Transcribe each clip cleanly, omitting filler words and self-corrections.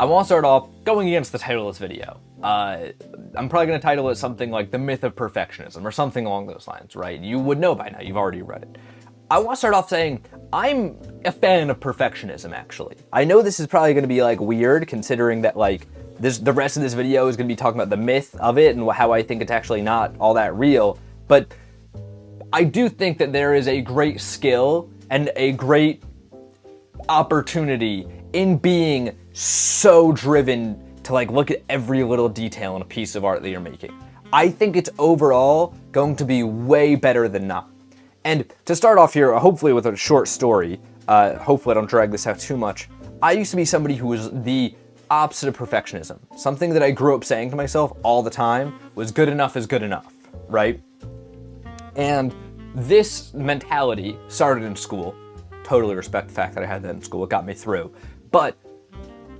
I want to start off going against the title of this video. I'm probably going to title it something like The Myth of Perfectionism or something along those lines, right? You would know by now, you've already read it. I want to start off saying I'm a fan of perfectionism, actually. I know this is probably going to be like weird considering that like the rest of this video is going to be talking about the myth of it and how I think it's actually not all that real, but I do think that there is a great skill and a great opportunity in being so driven to like look at every little detail in a piece of art that you're making. I think it's overall going to be way better than not. And to start off here, hopefully with a short story, hopefully I don't drag this out too much, I used to be somebody who was the opposite of perfectionism. Something that I grew up saying to myself all the time was good enough is good enough, right? And this mentality started in school. Totally respect the fact that I had that in school. It got me through. But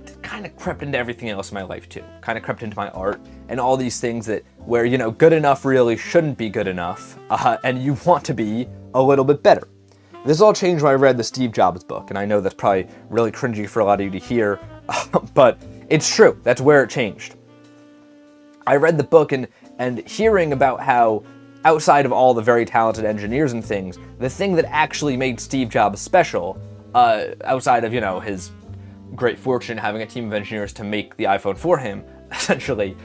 it kind of crept into everything else in my life too. Kind of crept into my art and all these things that where, you know, good enough really shouldn't be good enough. And you want to be a little bit better. This all changed when I read the Steve Jobs book. And I know that's probably really cringy for a lot of you to hear, but it's true. That's where it changed. I read the book and hearing about how outside of all the very talented engineers and things, the thing that actually made Steve Jobs special, outside of, you know, his great fortune having a team of engineers to make the iPhone for him, essentially,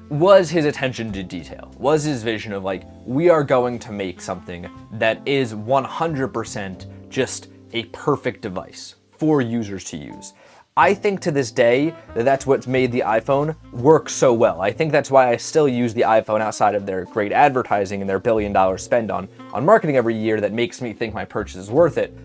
was his attention to detail, was his vision of like, we are going to make something that is 100% just a perfect device for users to use. I think to this day that that's what's made the iPhone work so well. I think that's why I still use the iPhone outside of their great advertising and their $1 billion spend on marketing every year that makes me think my purchase is worth it.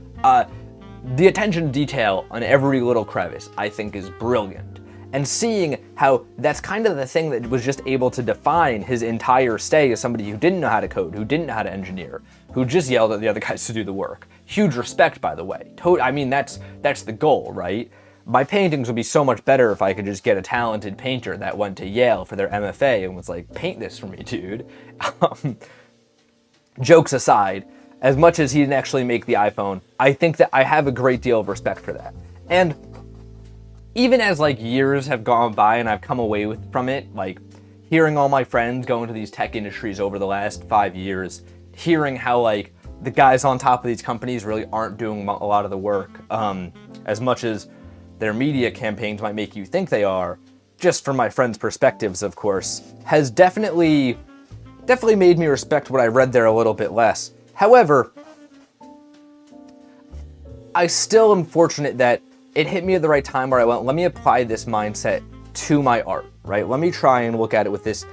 The attention to detail on every little crevice I think is brilliant. And seeing how that's kind of the thing that was just able to define his entire stay as somebody who didn't know how to code, who didn't know how to engineer, who just yelled at the other guys to do the work. Huge respect, by the way. I mean, that's the goal, right? My paintings would be so much better if I could just get a talented painter that went to Yale for their MFA and was like, paint this for me, dude. Jokes aside, as much as he didn't actually make the iPhone, I think that I have a great deal of respect for that. And even as like years have gone by and I've come away from it, like hearing all my friends go into these tech industries over the last 5 years, hearing how like the guys on top of these companies really aren't doing a lot of the work, as much as their media campaigns might make you think they are, just from my friends' perspectives, of course, has definitely made me respect what I read there a little bit less. However, I still am fortunate that it hit me at the right time where I went, let me apply this mindset to my art, right? Let me try and look at it with this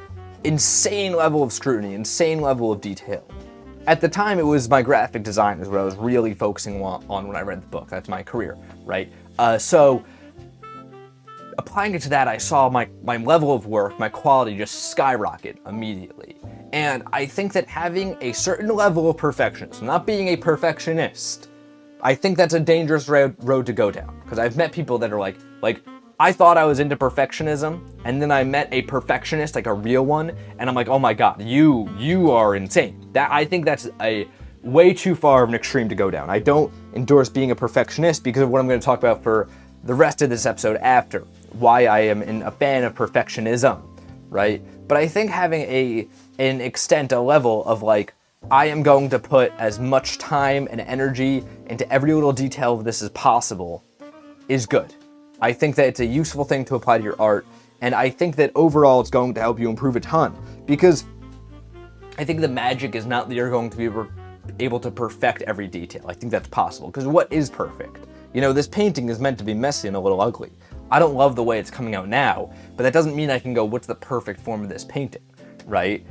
insane level of scrutiny, insane level of detail. At the time, it was my graphic design is what I was really focusing on when I read the book. That's my career, right? So applying it to that, I saw my level of work, my quality just skyrocket immediately. And I think that having a certain level of perfectionism, not being a perfectionist, I think that's a dangerous road to go down. Because I've met people that are like, I thought I was into perfectionism, and then I met a perfectionist, like a real one, and I'm like, oh my God, you are insane. I think that's a way too far of an extreme to go down. I don't endorse being a perfectionist because of what I'm going to talk about for the rest of this episode after, why I am a fan of perfectionism, right? But I think having a level of like, I am going to put as much time and energy into every little detail of this as possible is good. I think that it's a useful thing to apply to your art, and I think that overall it's going to help you improve a ton, because I think the magic is not that you're going to be able to perfect every detail. I think that's possible, because what is perfect? You know, this painting is meant to be messy and a little ugly. I don't love the way it's coming out now, but that doesn't mean I can go, what's the perfect form of this painting, right?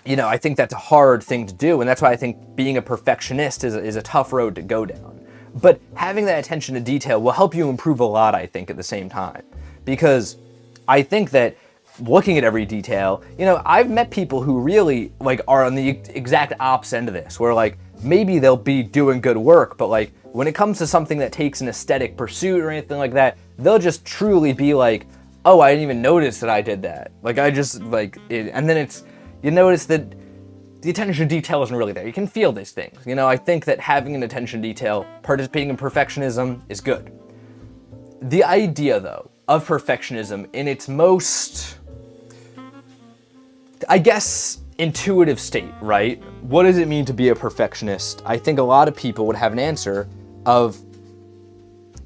You know, I think that's a hard thing to do, and that's why I think being a perfectionist is a tough road to go down. But having that attention to detail will help you improve a lot, I think, at the same time. Because I think that looking at every detail, you know, I've met people who really, like, are on the exact opposite end of this, where, like, maybe they'll be doing good work, but, like, when it comes to something that takes an aesthetic pursuit or anything like that, they'll just truly be like, oh, I didn't even notice that I did that. Like, I just, like, and then you notice that the attention to detail isn't really there. You can feel these things. You know, I think that having an attention to detail, participating in perfectionism is good. The idea, though, of perfectionism in its most, I guess, intuitive state, right? What does it mean to be a perfectionist? I think a lot of people would have an answer of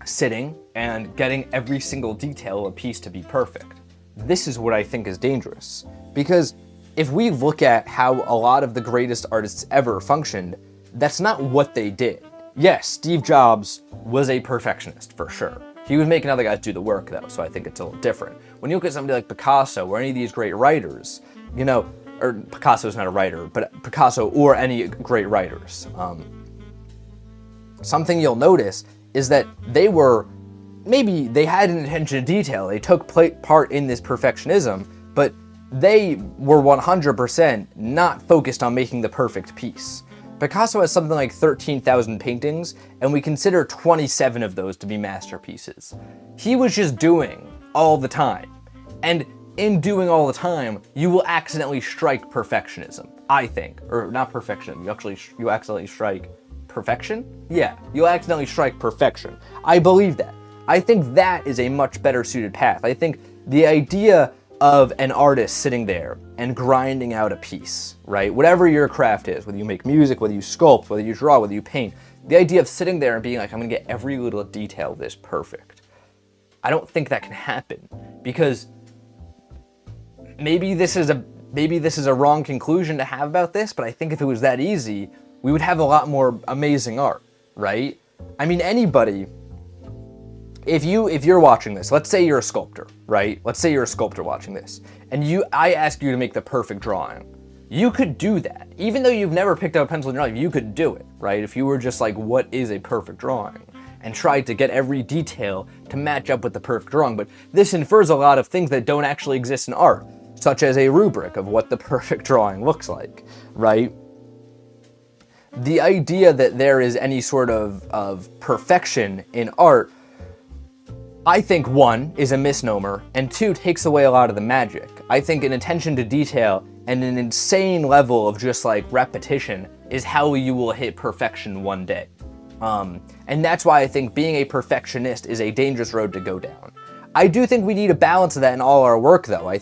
sitting and getting every single detail of a piece to be perfect. This is what I think is dangerous, because if we look at how a lot of the greatest artists ever functioned, that's not what they did. Yes, Steve Jobs was a perfectionist, for sure. He was making other guys do the work, though, so I think it's a little different. When you look at somebody like Picasso or any of these great writers, or Picasso's not a writer, but Picasso or any great writers, something you'll notice is that maybe they had an attention to detail, they took part in this perfectionism, but they were 100% not focused on making the perfect piece. Picasso has something like 13,000 paintings, and we consider 27 of those to be masterpieces. He was just doing all the time. And in doing all the time, you will accidentally strike perfectionism, I think. Or not perfection, you accidentally strike perfection? Yeah, you'll accidentally strike perfection. I believe that. I think that is a much better suited path. I think the idea of an artist sitting there and grinding out a piece, right? Whatever your craft is, whether you make music, whether you sculpt, whether you draw, whether you paint, the idea of sitting there and being like, I'm gonna get every little detail of this perfect. I don't think that can happen, because maybe this is a wrong conclusion to have about this, but I think if it was that easy, we would have a lot more amazing art, right? I mean, anybody, if you're watching this, let's say you're a sculptor, right? Let's say you're a sculptor watching this, and I ask you to make the perfect drawing. You could do that. Even though you've never picked up a pencil in your life, you could do it, right? If you were just like, what is a perfect drawing? And tried to get every detail to match up with the perfect drawing. But this infers a lot of things that don't actually exist in art, such as a rubric of what the perfect drawing looks like, right? The idea that there is any sort of perfection in art, I think, one, is a misnomer, and two, takes away a lot of the magic. I think an attention to detail and an insane level of just like repetition is how you will hit perfection one day. And that's why I think being a perfectionist is a dangerous road to go down. I do think we need a balance of that in all our work, though. I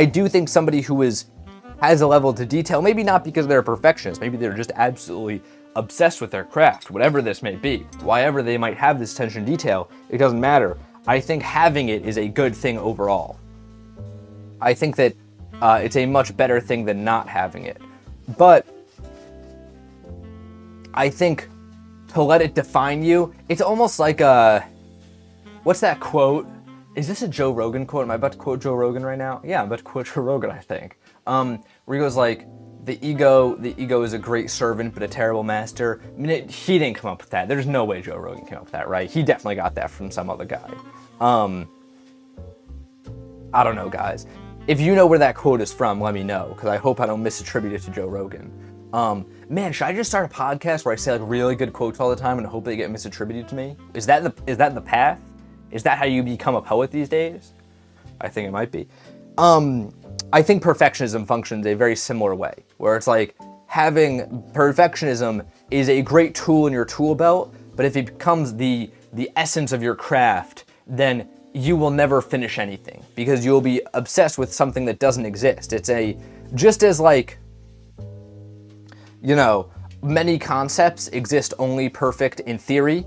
do think somebody who has a level to detail, maybe not because they're a perfectionist, maybe they're just absolutely obsessed with their craft, whatever this may be, why they might have this attention to detail, it doesn't matter. I think having it is a good thing overall. I think that it's a much better thing than not having it. But I think to let it define you, it's almost like what's that quote? Is this a Joe Rogan quote? Am I about to quote Joe Rogan right now? Yeah, I'm about to quote Joe Rogan, I think. Where he goes like, the ego is a great servant, but a terrible master. I mean, he didn't come up with that. There's no way Joe Rogan came up with that, right? He definitely got that from some other guy. I don't know, guys. If you know where that quote is from, let me know, because I hope I don't misattribute it to Joe Rogan. Man, should I just start a podcast where I say like really good quotes all the time and hope they get misattributed to me? Is that the path? Is that how you become a poet these days? I think it might be. I think perfectionism functions a very similar way, where it's like perfectionism is a great tool in your tool belt, but if it becomes the essence of your craft, then you will never finish anything because you'll be obsessed with something that doesn't exist. It's just as like, many concepts exist only perfect in theory.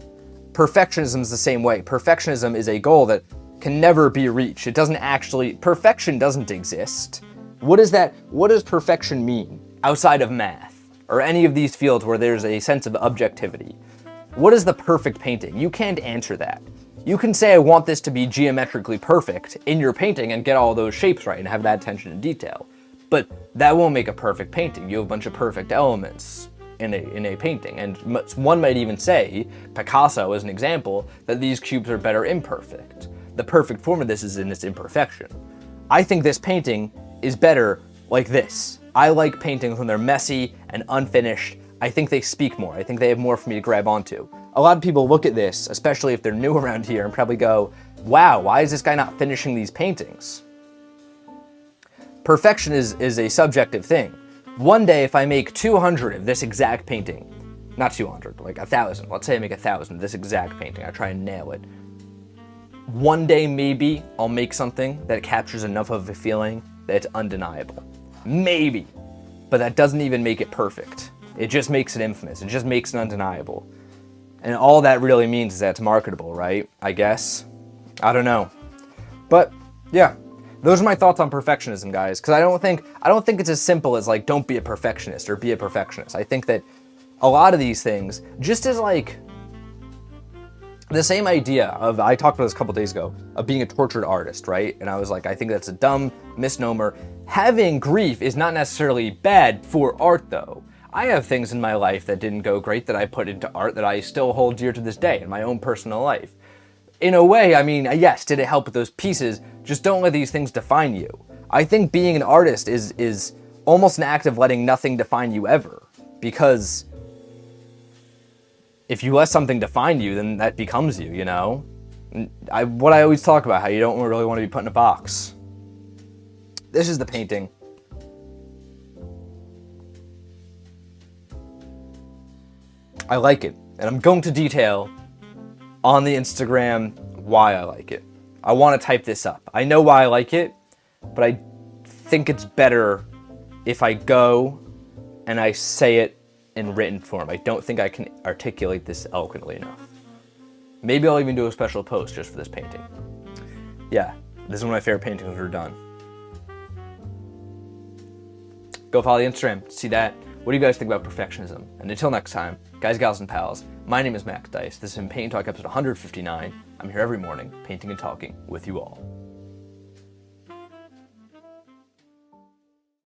Perfectionism is the same way. Perfectionism is a goal that can never be reached. Perfection doesn't exist. What does perfection mean outside of math or any of these fields where there's a sense of objectivity? What is the perfect painting? You can't answer that. You can say, I want this to be geometrically perfect in your painting and get all those shapes right and have that attention to detail. But that won't make a perfect painting. You have a bunch of perfect elements in a painting. And one might even say, Picasso as an example, that these cubes are better imperfect. The perfect form of this is in its imperfection. I think this painting is better like this. I like paintings when they're messy and unfinished. I think they speak more. I think they have more for me to grab onto. A lot of people look at this, especially if they're new around here, and probably go, wow, why is this guy not finishing these paintings? Perfection is a subjective thing. One day, if I make 200 of this exact painting, not 200, like 1,000. Let's say I make 1,000, this exact painting. I try and nail it. One day, maybe, I'll make something that captures enough of a feeling that it's undeniable. Maybe. But that doesn't even make it perfect. It just makes it infamous. It just makes it undeniable. And all that really means is that it's marketable, right? I guess. I don't know. But, yeah. Those are my thoughts on perfectionism, guys. Because I don't think it's as simple as, like, don't be a perfectionist or be a perfectionist. I think that a lot of these things, just as, like, the same idea of, I talked about this a couple days ago, of being a tortured artist, right? And I was like, I think that's a dumb misnomer. Having grief is not necessarily bad for art, though. I have things in my life that didn't go great that I put into art that I still hold dear to this day in my own personal life. In a way, I mean, yes, did it help with those pieces? Just don't let these things define you. I think being an artist is almost an act of letting nothing define you ever. Because if you let something define you, then that becomes you, you know? What I always talk about, how you don't really want to be put in a box. This is the painting. I like it, and I'm going to detail on the Instagram why I like it. I want to type this up. I know why I like it, but I think it's better if I go and I say it in written form. I don't think I can articulate this eloquently enough. Maybe I'll even do a special post just for this painting. Yeah, this is one of my favorite paintings that are done. Go follow the Instagram to see that. What do you guys think about perfectionism? And until next time, guys, gals, and pals, my name is Max Dice. This has been Paint Talk episode 159. I'm here every morning, painting and talking with you all.